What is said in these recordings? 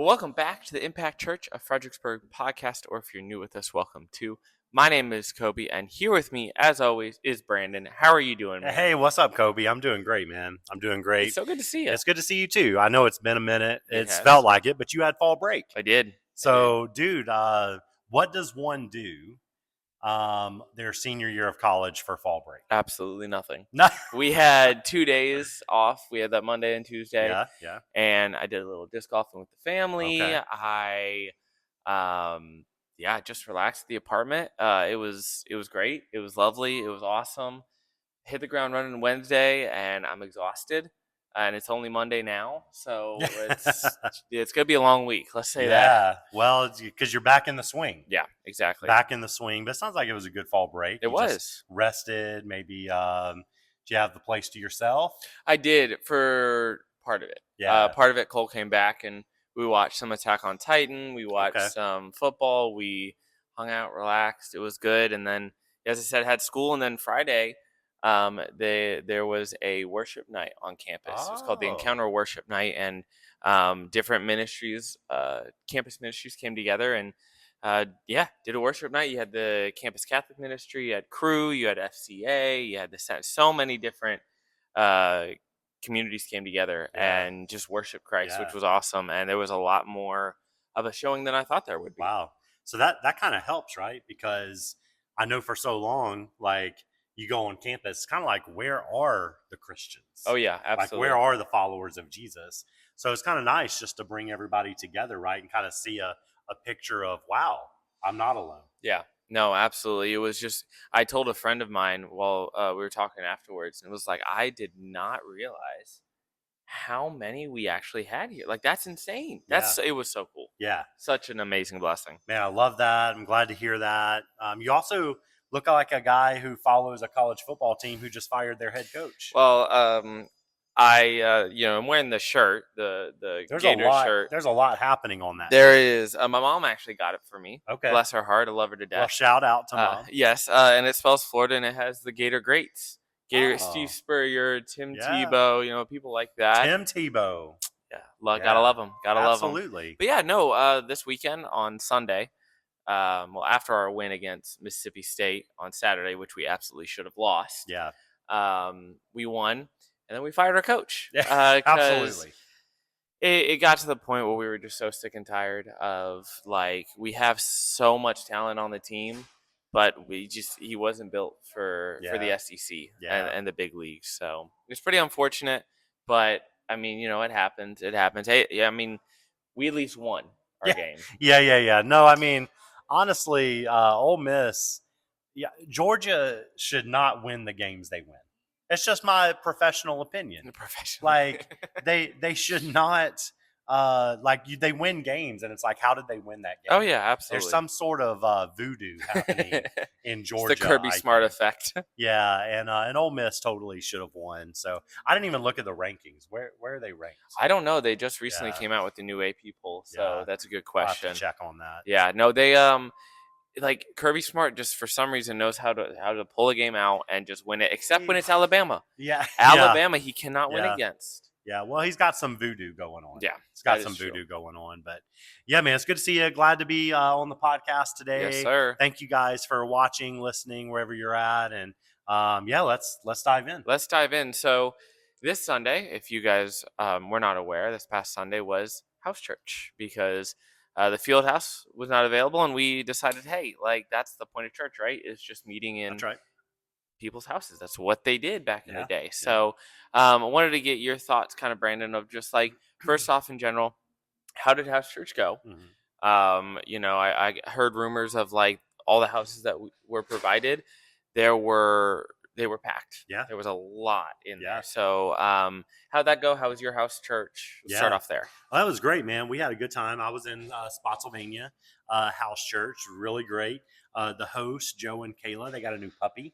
welcome back to the Impact Church of Fredericksburg podcast, or if you're new with us, welcome to. My name is Coby, and here with me, as always, is Brandon. How are you doing, man? Hey, what's up, Coby? I'm doing great, man. I'm doing great. It's so good to see you. It's good to see you, too. I know it's been a minute. It's has. felt like it, but you had fall break. I did. So, dude, what does one do their senior year of college for fall break? Absolutely nothing. No. We had 2 days off. We had that Monday and Tuesday. Yeah. And I did a little disc golfing with the family. Okay. I just relaxed at the apartment. It was great. It was lovely. It was awesome. Hit the ground running Wednesday, and I'm exhausted. And it's only Monday now, so it's gonna be a long week. Let's say that. Yeah. Well, because you're back in the swing. Yeah, exactly. Back in the swing. But it sounds like it was a good fall break. It was. Just rested. Maybe. Do you have the place to yourself? I did for part of it. Yeah. Part of it, Cole came back and we watched some Attack on Titan. We watched some football. We hung out, relaxed. It was good. And then, as I said, had school. And then Friday, there was a worship night on campus. It was called the Encounter Worship Night, and different ministries, campus ministries came together and did a worship night. You had the Campus Catholic Ministry, you had Crew, you had FCA, you had so many different communities came together and just worship Christ, which was awesome. And there was a lot more of a showing than I thought there would be. Wow. So that kind of helps, right? Because I know for so long, like, you go on campus, kind of like, where are the Christians? Oh, yeah, absolutely. Like, where are the followers of Jesus? So it's kind of nice just to bring everybody together, right? And kind of see a picture of, wow, I'm not alone. Yeah, no, absolutely. It was just, I told a friend of mine while we were talking afterwards, and it was like, I did not realize how many we actually had here. Like, that's insane. It was so cool. Yeah. Such an amazing blessing. Man, I love that. I'm glad to hear that. You also look like a guy who follows a college football team who just fired their head coach. Well, I'm wearing the shirt, the Gator shirt. There's a lot happening on that. There is. My mom actually got it for me. Okay. Bless her heart. I love her to death. Well, shout out to Mom. Yes, and it spells Florida, and it has the Gator greats. Steve Spurrier, Tim Tebow, people like that. Tim Tebow. Yeah, gotta love him. Absolutely. But yeah, no, this weekend on Sunday, after our win against Mississippi State on Saturday, which we absolutely should have lost. Yeah. We won, and then we fired our coach. Yeah, absolutely. It got to the point where we were just so sick and tired of, like, we have so much talent on the team, but he wasn't built for the SEC and the big leagues. So it's pretty unfortunate, but I mean, it happens. It happens. Hey, yeah, I mean, we at least won our game. Yeah. No, I mean, honestly, Ole Miss, Georgia should not win the games they win. It's just my professional opinion. Like, they should not. They win games, and it's like, how did they win that game? Oh yeah, absolutely. There's some sort of voodoo happening in Georgia. It's the Kirby Smart effect. Yeah, and Ole Miss totally should have won. So I didn't even look at the rankings. Where are they ranked? I don't know. They just recently came out with the new AP poll, so that's a good question. I'll have to check on that. Yeah, no, they like, Kirby Smart just for some reason knows how to pull a game out and just win it, except when it's Alabama. Yeah, Alabama he cannot win against. Yeah, well, he's got some voodoo going on. Yeah, he's got some voodoo going on. But yeah, man, it's good to see you. Glad to be on the podcast today. Yes, sir. Thank you guys for watching, listening, wherever you're at, and let's dive in. Let's dive in. So this Sunday, if you guys were not aware, this past Sunday was house church because the field house was not available, and we decided, hey, like, that's the point of church, right? Is just meeting in people's houses. That's what they did back in the day. So I wanted to get your thoughts, kind of, Brandon, of just, like, first off, in general, how did house church go? Mm-hmm. I heard rumors of, like, all the houses that were provided, they were packed. Yeah, there was a lot in there. So how'd that go? How was your house church? Let's start off there. Well, that was great, man. We had a good time. I was in Spotsylvania house church. Really great. The hosts, Joe and Kayla, they got a new puppy.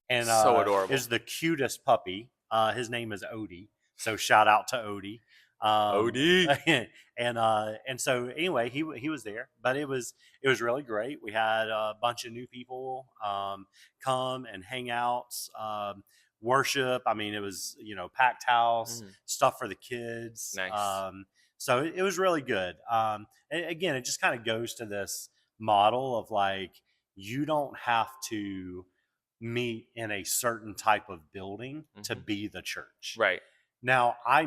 And so adorable. Is the cutest puppy. His name is Odie. So shout out to Odie. Odie. And so anyway, he was there, but it was really great. We had a bunch of new people come and hang out, worship. I mean, it was, packed house, stuff for the kids. Nice. So it was really good. And again, it just kind of goes to this model of like, you don't have to meet in a certain type of building to Mm-hmm. be the church. Right. Now, I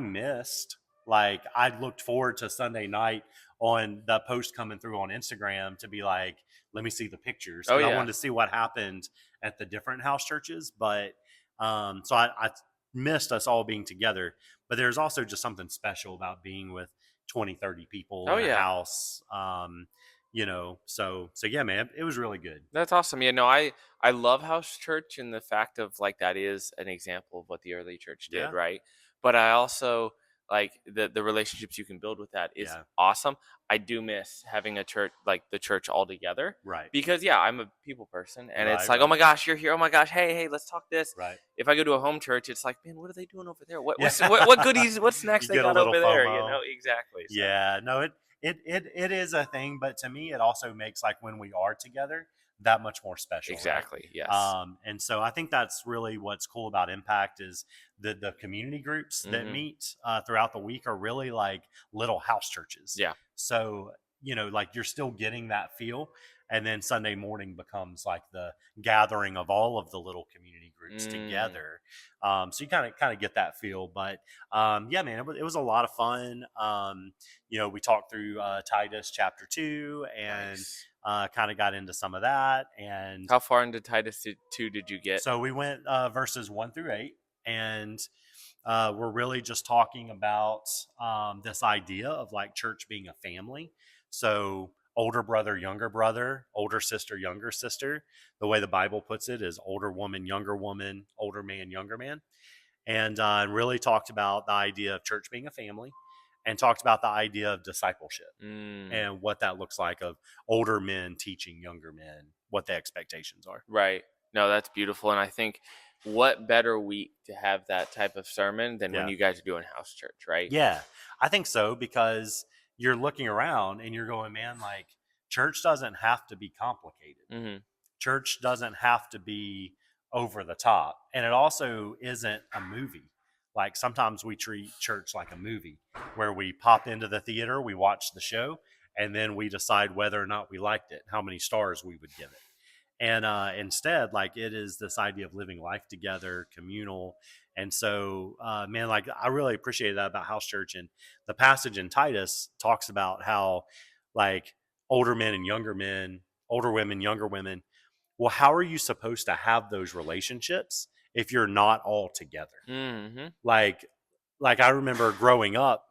looked forward to Sunday night on the post coming through on Instagram to be like, let me see the pictures Oh because I yeah. wanted to see what happened at the different house churches. But so I missed us all being together. But there's also just something special about being with 20, 30 people Oh in a yeah. house. So yeah, man, it was really good. That's awesome. Yeah, no, I love house church and the fact of like that is an example of what the early church did, Yeah, right? But I also like the relationships you can build with that is yeah, awesome. I do miss having a church like the church all together right, because yeah, I'm a people person and it's right, like, "Oh right, my gosh, you're here. Oh my gosh, hey, let's talk this." right. If I go to a home church, it's like, "Man, what are they doing over there? Yeah, What goodies, what snacks you they get a got little over there?" You FOMO. know? Exactly. So, Yeah, no, it is a thing, but to me, it also makes like when we are together that much more special, right? exactly. Yes. And so I think that's really what's cool about Impact is the community groups that Mhm. meet throughout the week are really like little house churches. Yeah. So like you're still getting that feel, and then Sunday morning becomes like the gathering of all of the little community groups Mm. together. So you kind of get that feel, but yeah, man, it was a lot of fun. We talked through Titus chapter 2 and Nice. kind of got into some of that. And How far into Titus 2 did you get? so we went verses 1 through 8, and we're really just talking about this idea of like church being a family. So older brother, younger brother, older sister, younger sister. The way the Bible puts it is older woman, older man, younger man. And really talked about the idea of church being a family and talked about the idea of discipleship Mm, and what that looks like of older men teaching younger men what the expectations are. right. No, that's beautiful. And I think what better week to have that type of sermon than when Yeah. you guys are doing house church, right? Yeah, I think so because you're looking around and you're going, man, like church doesn't have to be complicated. Hmm. Church doesn't have to be over the top. And it also isn't a movie. Like sometimes we treat church like a movie where we pop into the theater, we watch the show, and then we decide whether or not we liked it, how many stars we would give it. And instead, like it is this idea of living life together, communal. And so, man, like I really appreciated that about house church. And the passage in Titus talks about how like older men and younger men, older women, younger women, well, how are you supposed to have those relationships if you're not all together? Hmm. Like, like I remember growing up,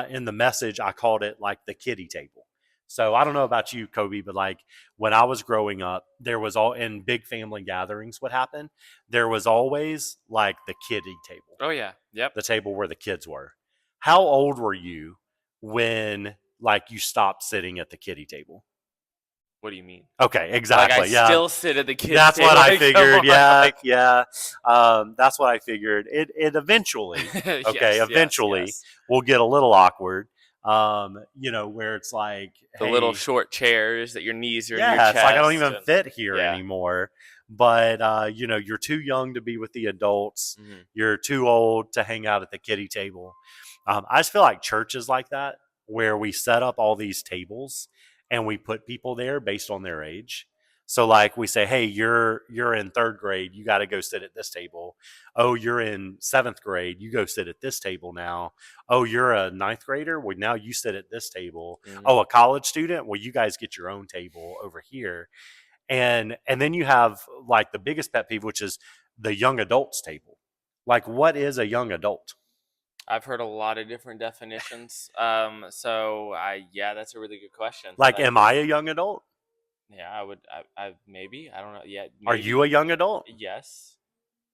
in the message, I called it like the kiddie table. So I don't know about you, Kobe, but like when I was growing up, there was all in big family gatherings. What happened? There was always like the kiddie table, Oh, yeah. Yep. the table where the kids were. How old were you when like you stopped sitting at the kiddie table? What do you mean? Okay, Like, I exactly. Yeah, still sit at the kids' that's what table. I Like, come figured. on. Yeah, Like, yeah. That's what I figured. It eventually, okay, yes, yes, eventually yes. will get a little awkward. Where it's like, The little hey, short chairs that your knees are in your yeah, it's like I don't chest. even And fit here yeah. anymore. But you're too young to be with the adults. Hmm. You're too old to hang out at the kiddie table. I just feel like church is like that, where we set up all these tables and we put people there based on their age. So like we say, hey, you're in third grade, you got to go sit at this table. Oh, you're in seventh grade, you go sit at this table now. Oh, you're a ninth grader, well now you sit at this table. Hmm. Oh, a college student, well you guys get your own table over here. And then you have like the biggest pet peeve, which is the young adults table. Like, what is a young adult? I've heard a lot of different definitions. Yeah, that's a really good question. Like, Like, am I a young adult? yeah, I maybe, I don't know. Yeah, Are maybe, you a young adult? yes,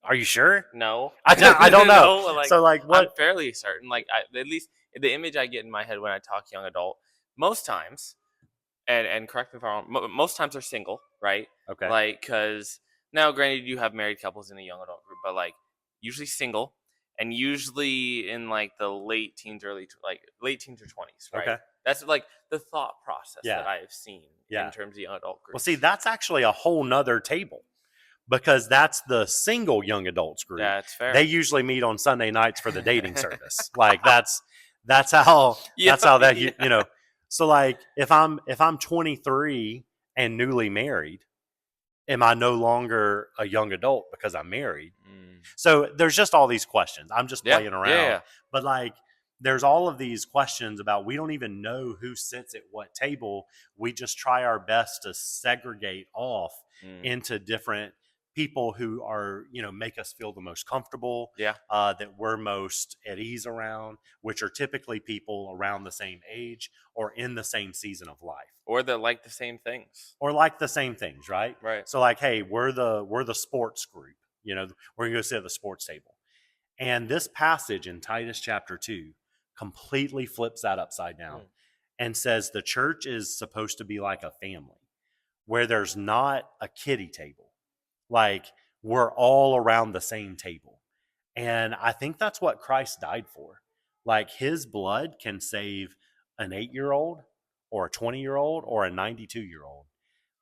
Are you sure? no, I don't know. no. Like, So, like, I'm what? fairly certain. Like, at least the image I get in my head when I talk young adult, most times, and correct me if I'm wrong, most times they're single, right? Okay. Like, because now, granted, you have married couples in a young adult group, but like usually single, and usually in like the late teens, like late teens or 20s, right? Okay. That's like the thought process Yeah. that I have seen in Yeah. terms of young adult Well, see, groups. that's actually a whole nother table because that's the single young adults group. That's fair. They usually meet on Sunday nights for the dating service. Like, That's how Yeah, that's how that yeah. you know. So like if I'm 23 and newly married, am I no longer a young adult because I'm married? Mm. So there's just all these questions. I'm just Yeah, playing yeah, around, yeah. but like there's all of these questions about we don't even know who sits at what table. We just try our best to segregate off Mm. into different people who are, make us feel the most comfortable, Yeah. that we're most at ease around, which are typically people around the same age or in the same season of life Or that like the same things. or like the same things, right? Right. So like, hey, we're the sports group. We're gonna go sit at the sports table. And this passage in Titus chapter 2 completely flips that upside down Mm. and says the church is supposed to be like a family where there's not a kiddie table. Like we're all around the same table. And I think that's what Christ died for. Like his blood can save an 8-year-old or a 20-year-old or a 92-year-old.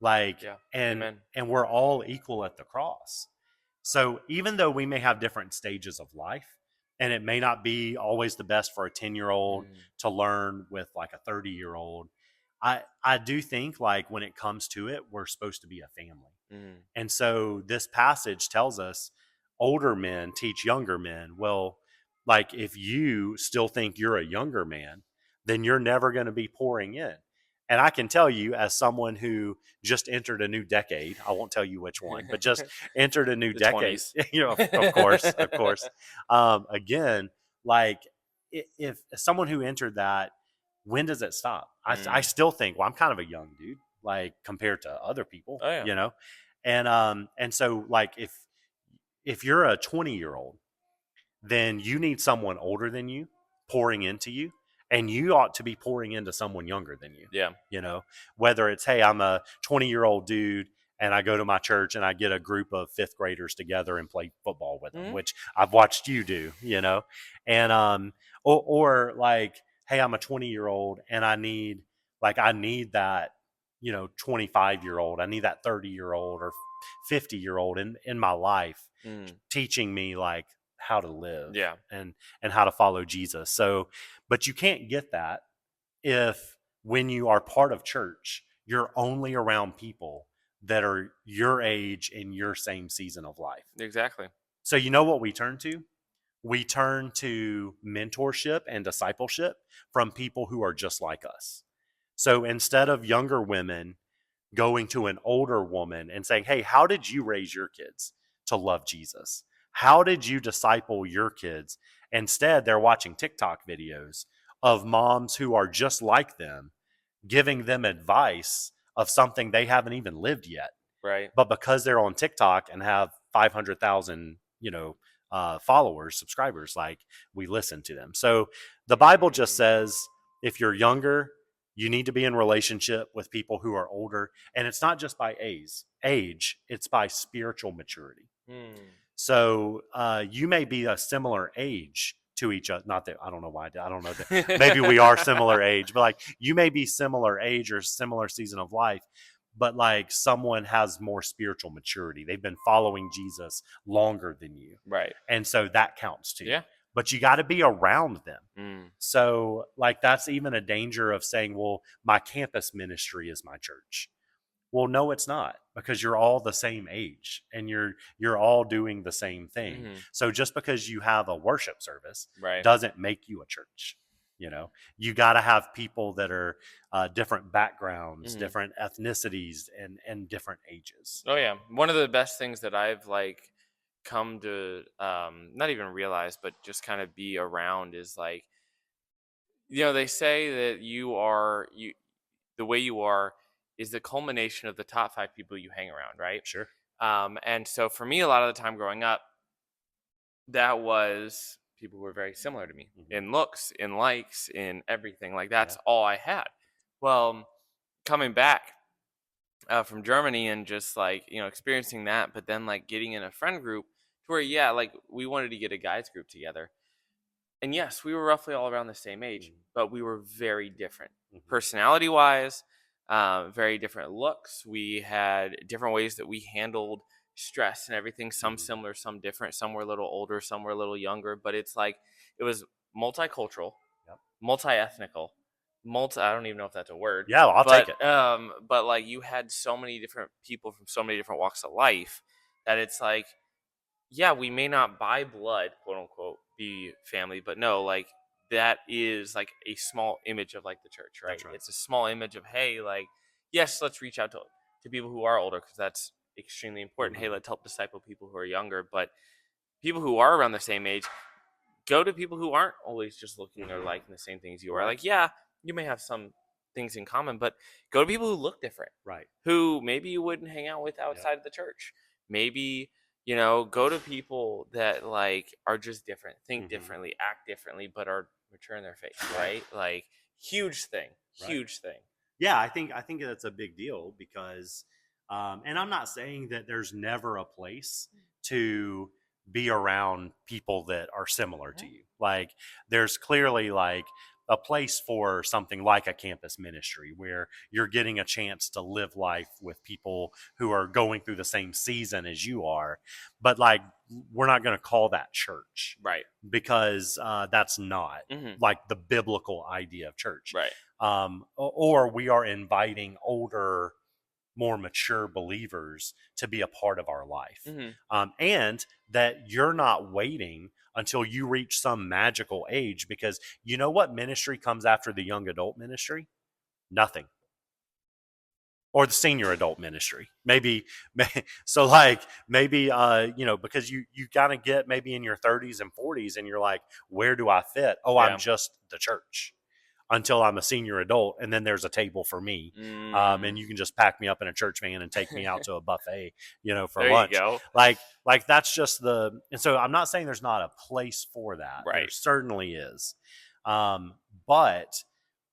Like Yeah. and Amen. and we're all equal at the cross. So even though we may have different stages of life and it may not be always the best for a 10-year-old Mm. to learn with like a 30-year-old, I do think like when it comes to it, we're supposed to be a family. Mm. And so this passage tells us older men teach younger men. Well, like if you still think you're a younger man, then you're never going to be pouring in. And I can tell you, as someone who just entered a new decade, I won't tell you which one, but just entered a new The decade, 20s. of course, of course. Again, like if someone who entered that, when does it stop? I Mm. still think, well, I'm kind of a young dude, like compared to other people, Oh yeah. and so like if you're a 20-year-old, then you need someone older than you pouring into you, and you ought to be pouring into someone younger than you. Yeah. You know, whether it's, hey, I'm a 20-year-old dude and I go to my church and I get a group of fifth graders together and play football with them, Mm. which I've watched you do, and or like, hey, I'm a 20-year-old and I need that, 25-year-old, I need that 30-year-old or 50-year-old in my life Mm. teaching me like how to live Yeah. and how to follow Jesus. So, but you can't get that if when you are part of church, you're only around people that are your age in your same season of life. Exactly. So, you know what we turn to? We turn to mentorship and discipleship from people who are just like us. So instead of younger women going to an older woman and saying, hey, how did you raise your kids to love Jesus? How did you disciple your kids? Instead, they're watching TikTok videos of moms who are just like them, giving them advice of something they haven't even lived yet. Right. But because they're on TikTok and have 500,000, followers, subscribers, like we listen to them. So the Bible just Mm. says if you're younger, you need to be in relationship with people who are older, and it's not just by age, it's by spiritual maturity. Mm. So you may be a similar age to each other. Not that I don't know why. I don't know that maybe we are similar age, but like you may be similar age or similar season of life, but like someone has more spiritual maturity. They've been following Jesus longer than you, Right. and so that counts too. Yeah. But you got to be around them. Mm. So like that's even a danger of saying, well, my campus ministry is my church. Well, no, it's not, because you're all the same age and you're all doing the same thing. Mm-hmm. So just because you have a worship service Right. doesn't make you a church. You got to have people that are different backgrounds, Mm-hmm. different ethnicities, and different ages. Oh yeah. One of the best things that I've like come to not even realize but just kind of be around is like, they say that you the way you are is the culmination of the top 5 people you hang around, right? Sure. And so for me, a lot of the time growing up, that was people who were very similar to me Hmm. in looks, in likes, in everything. Like that's Yeah. all I had. Well, coming back from Germany and just like experiencing that, but then like getting in a friend group to where like we wanted to get a guys group together, and yes, we were roughly all around the same age, Hmm. but we were very different Hmm. personality wise, very different looks. We had different ways that we handled stress and everything, some Hmm. similar, some different, some were a little older, some were a little younger, but it's like it was multicultural. Yep. multi-ethnical, I don't even know if that's a word. Yeah, I'll take it. But like you had so many different people from so many different walks of life that it's like, yeah, we may not by blood, quote unquote, be family, but no, like that is like a small image of like the church, right? That's right. It's a small image of, hey, like, yes, let's reach out to people who are older because that's extremely important. Hey, Mhm. let's help disciple people who are younger, but people who are around the same age, go to people who aren't always just looking or Mhm. liking the same things you are. Right. Like, yeah, you may have some things in common, but go to people who look different, Right. who maybe you wouldn't hang out with Yep. outside of the church. Maybe, go to people that like are just different, think Mhm. differently, act differently, but are mature in their faith, Right. right? Like, huge thing, Right. huge thing. Yeah, I think that's a big deal because, and I'm not saying that there's never a place to be around people that are similar to Mhm. you. Like, there's clearly like a place for something like a campus ministry where you're getting a chance to live life with people who are going through the same season as you are. But like, we're not going to call that church Right. because that's not Hmm. like the biblical idea of church. Right. Or we are inviting older, more mature believers to be a part of our life. Hmm. And that you're not waiting until you reach some magical age, because you know what ministry comes after the young adult ministry? Nothing. Or the senior adult ministry. Maybe, so like maybe, because you kind of get maybe in your 30s and 40s and you're like, where do I fit? Oh, I'm Yeah. just the church until I'm a senior adult, and then there's a table for me, Mm. and you can just pack me up in a church van and take me out to a buffet, for There you lunch. go. Like that's just the. And so I'm not saying there's not a place for that. There Right. certainly is, but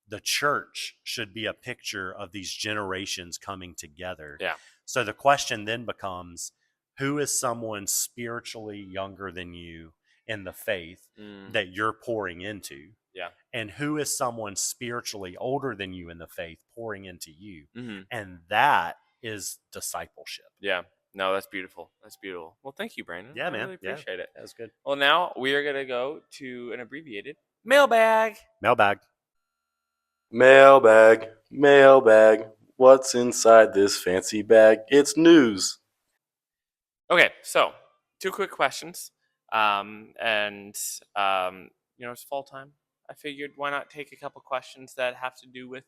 the church should be a picture of these generations coming together. Yeah. So the question then becomes, who is someone spiritually younger than you in the faith Mm. that you're pouring into? Yeah. And who is someone spiritually older than you in the faith pouring into you? Hmm. And that is discipleship. Yeah. No, that's beautiful. That's beautiful. Well, thank you, Brandon. Yeah, I man. really Yeah, appreciate it. that was good. Well, now we are going to go to an abbreviated mailbag. Mailbag. Mailbag, mailbag. What's inside this fancy bag? It's news. Okay, so two quick questions. And it's fall time. I figured why not take a couple questions that have to do with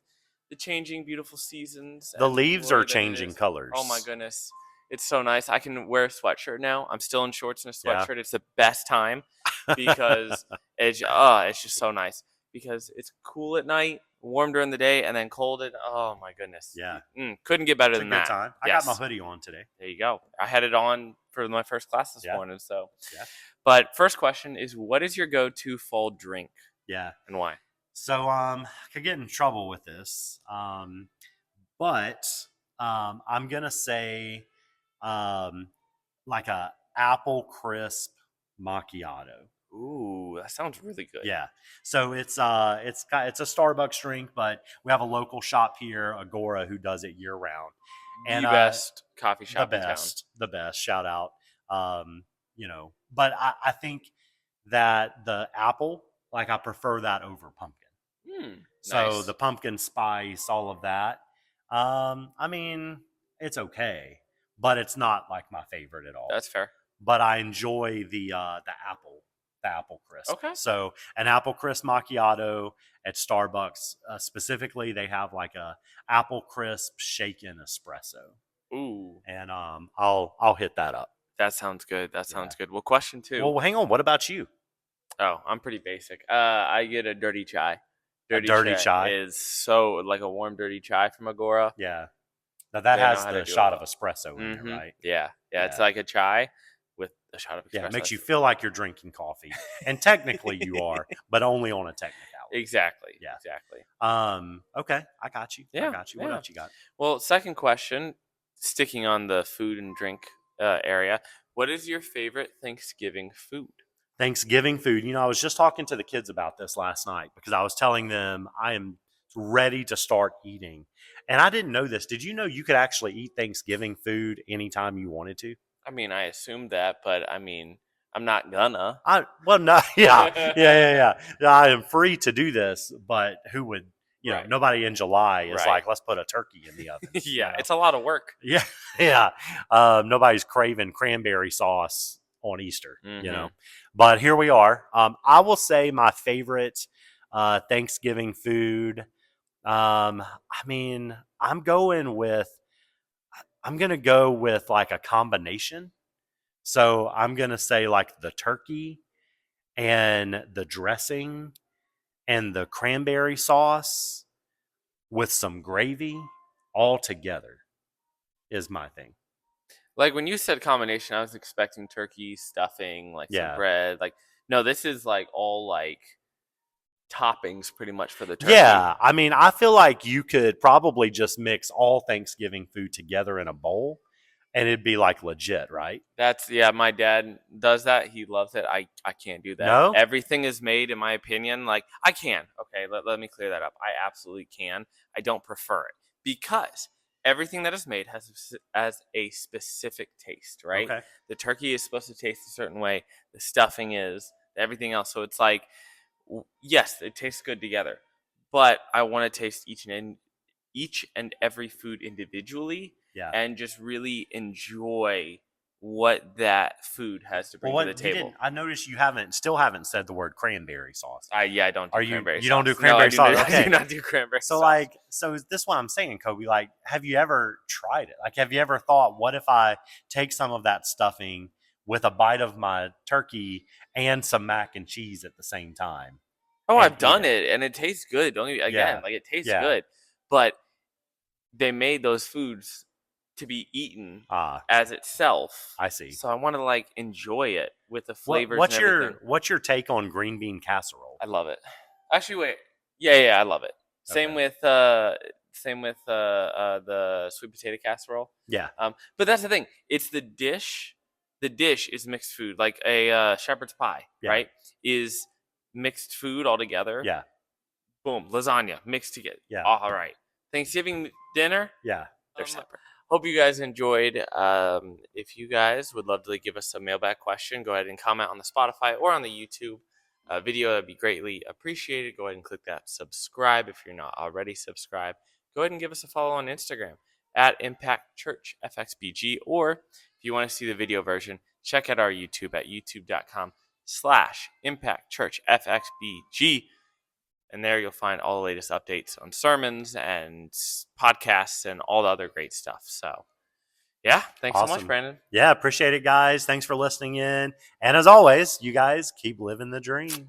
the changing beautiful seasons The and the leaves are glory that it changing is. Oh my colors. goodness. It's so nice. I can wear a sweatshirt now. I'm still in shorts and a Yeah. sweatshirt. It's the best time because it's just so nice because it's cool at night, warm during the day, and then cold at oh my goodness. Yeah. Couldn't get better It's a than good that. time. I got my Yes. hoodie on today. There you go. I had it on for my first class this Yeah. morning. So, Yeah. but first question is, what is your go-to fall drink Yeah. and why? So I could get in trouble with this. But I'm gonna say like a apple crisp macchiato. Ooh, that sounds really good. Yeah. So it's a Starbucks drink, but we have a local shop here, Agora, who does it year round. And The best coffee the shop in town. the best. Shout out. But I think that the apple, like I prefer that over pumpkin. So Nice. the pumpkin spice, all of that. I mean, it's okay, but it's not like my favorite at all. That's fair. But I enjoy the apple crisp. Okay. So an apple crisp macchiato at Starbucks, specifically, they have like a apple crisp shaken espresso, Ooh, and I'll hit that up. that sounds good. That Yeah. sounds good. Well, question two. Well, hang on. What about you? Oh, I'm pretty basic. I get a dirty chai. A dirty chai? is so like a warm dirty chai from Agora. Yeah. Now that They know has how to the do it shot of well. espresso in there, right? Yeah, it's Yeah. like a chai with a shot of espresso. Yeah, it makes you feel like you're drinking coffee, and technically you are, but only on a technicality. Exactly. Yeah. Exactly. Okay, I got you. Yeah, I got you. What yeah. else you got? Well, second question, sticking on the food and drink area, what is your favorite Thanksgiving food? Thanksgiving food. I was just talking to the kids about this last night because I was telling them I am ready to start eating. And I didn't know this. Did you know you could actually eat Thanksgiving food anytime you wanted to? I mean, I assumed that, but I'm I'm not gonna. No, yeah. I am free to do this, but who would? Right. Nobody in July is Right. like, let's put a turkey in the oven. Yeah, it's a lot of work. Yeah. Nobody's craving cranberry sauce on Easter, Mhm. But here we are. I will say my favorite Thanksgiving food. I mean, I'm going to go with like a combination. So I'm going to say like the turkey and the dressing and the cranberry sauce with some gravy all together is my thing. Like when you said combination, I was expecting turkey, stuffing, like some Yeah. bread. Like, no, this is like all like toppings pretty much for the turkey. Yeah. I mean, I feel like you could probably just mix all Thanksgiving food together in a bowl and it'd be like legit, right? My dad does that. He loves it. I can't do that. No? Everything is made, in my opinion. Like, I can. Okay, let me clear that up. I absolutely can. I don't prefer it because everything that is made has a specific taste, right? Okay. The turkey is supposed to taste a certain way. The stuffing is, everything else. So it's like, yes, it tastes good together, but I want to taste each and every food individually. Yeah. And just really enjoy what that food has to bring to the table. I noticed you still haven't said the word cranberry sauce. I don't do cranberry sauce. You don't do cranberry sauce? Okay. I do not do cranberry So sauce. so is this what I'm saying, Coby? Like, have you ever tried it? Like, have you ever thought, what if I take some of that stuffing with a bite of my turkey and some mac and cheese at the same time? Oh, I've done it, and it tastes good. It tastes good, but they made those foods to be eaten as itself. I see. So I want to like enjoy it with the flavors. What's your take on green bean casserole? I love it. Actually, wait. Yeah, I love it. Same with the sweet potato casserole. Yeah. But that's the thing. It's the dish. The dish is mixed food, like a shepherd's pie, right? Is mixed food all together. Yeah. Boom, lasagna mixed together. Yeah. All right. Thanksgiving dinner. Yeah. They're separate. Hope you guys enjoyed. If you guys would love to give us a mailbag question, go ahead and comment on the Spotify or on the YouTube video. That'd be greatly appreciated. Go ahead and click that subscribe if you're not already subscribed. Go ahead and give us a follow on Instagram at Impact Church FXBG, or if you want to see the video version, check out our YouTube at youtube.com/Impact Church FXBG. And there you'll find all the latest updates on sermons and podcasts and all the other great stuff. So, yeah, thanks so much, Brandon. Yeah, appreciate it, guys. Thanks for listening in. And as always, you guys keep living the dream.